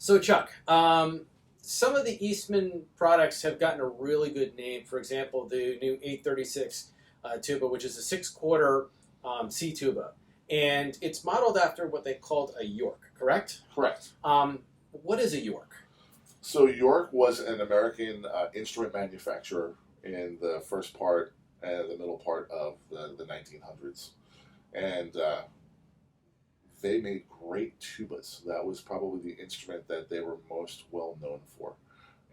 So Chuck, some of the Eastman products have gotten a really good name. For example, the new 836 tuba, which is a 6/4 C tuba, and it's modeled after what they called a York. Correct? Correct. What is a York? So York was an American instrument manufacturer in the first part and the middle part of the 1900s. And they made great tubas. That was probably the instrument that they were most well known for.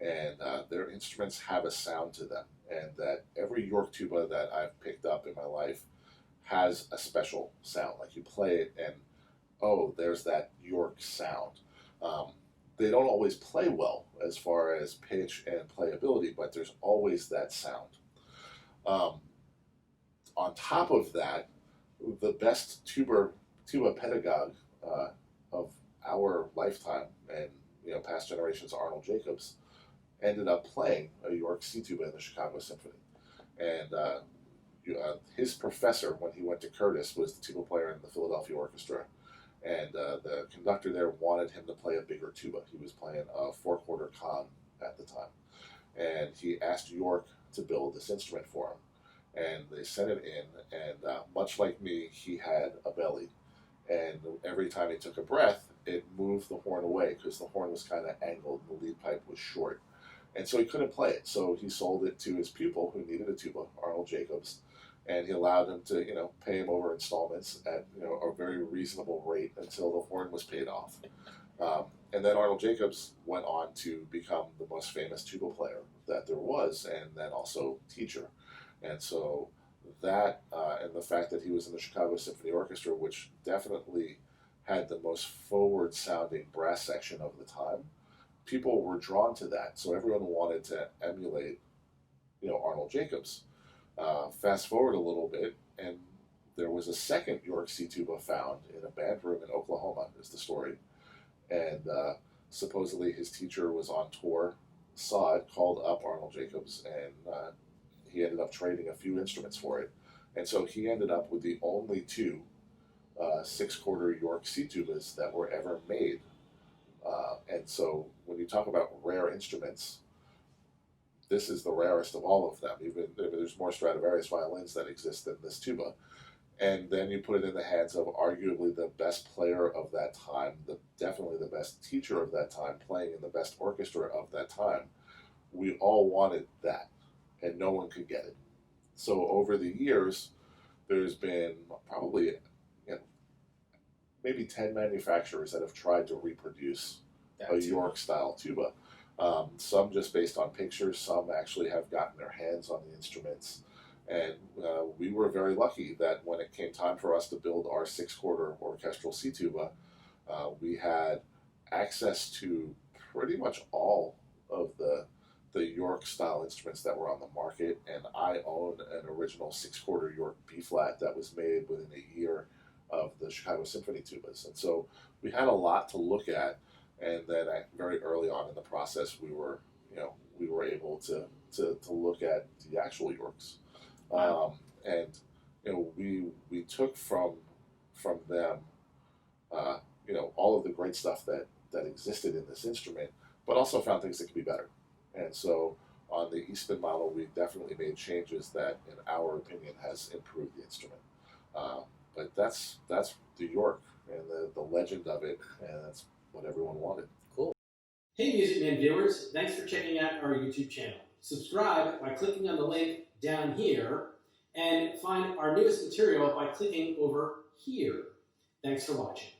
And their instruments have a sound to them. And that every York tuba that I've picked up in my life has a special sound. Like you play it and, oh, there's that York sound. They don't always play well as far as pitch and playability, but there's always that sound. On top of that, the best tuba pedagogue of our lifetime and past generations, Arnold Jacobs, ended up playing a York C tuba in the Chicago Symphony. And his professor, when he went to Curtis, was the tuba player in the Philadelphia Orchestra. And the conductor there wanted him to play a bigger tuba. He was playing a 4/4 con at the time. And he asked York to build this instrument for him. And they sent it in, and much like me, he had a belly. And every time he took a breath, it moved the horn away because the horn was kind of angled and the lead pipe was short. And so he couldn't play it. So he sold it to his pupil who needed a tuba, Arnold Jacobs. And he allowed him to, pay him over installments at, a very reasonable rate until the horn was paid off. And then Arnold Jacobs went on to become the most famous tuba player that there was, and then also teacher. And so that, and the fact that he was in the Chicago Symphony Orchestra, which definitely had the most forward-sounding brass section of the time, people were drawn to that. So everyone wanted to emulate, Arnold Jacobs. Fast forward a little bit, and there was a second York C tuba found in a band room in Oklahoma, is the story. And supposedly his teacher was on tour, saw it, called up Arnold Jacobs, and he ended up trading a few instruments for it. And so he ended up with the only two 6/4 York C tubas that were ever made. And so when you talk about rare instruments, this is the rarest of all of them. Even there's more Stradivarius violins that exist than this tuba. And then you put it in the hands of arguably the best player of that time, definitely the best teacher of that time, playing in the best orchestra of that time. We all wanted that, and no one could get it. So over the years, there's been probably maybe 10 manufacturers that have tried to reproduce a York-style tuba. Some just based on pictures, some actually have gotten their hands on the instruments. And we were very lucky that when it came time for us to build our 6/4 orchestral C tuba, we had access to pretty much all of the York style instruments that were on the market. And I own an original 6/4 York B flat that was made within a year of the Chicago Symphony tubas. And so we had a lot to look at. And then very early on in the process, we were able to look at the actual Yorks. And we took from them all of the great stuff that existed in this instrument, but also found things that could be better. And so on the Eastman model, we definitely made changes that, in our opinion, has improved the instrument. But that's the York and the legend of it, and that's what everyone wanted. Cool. Hey Music Man viewers, thanks for checking out our YouTube channel. Subscribe by clicking on the link down here, and find our newest material by clicking over here. Thanks for watching.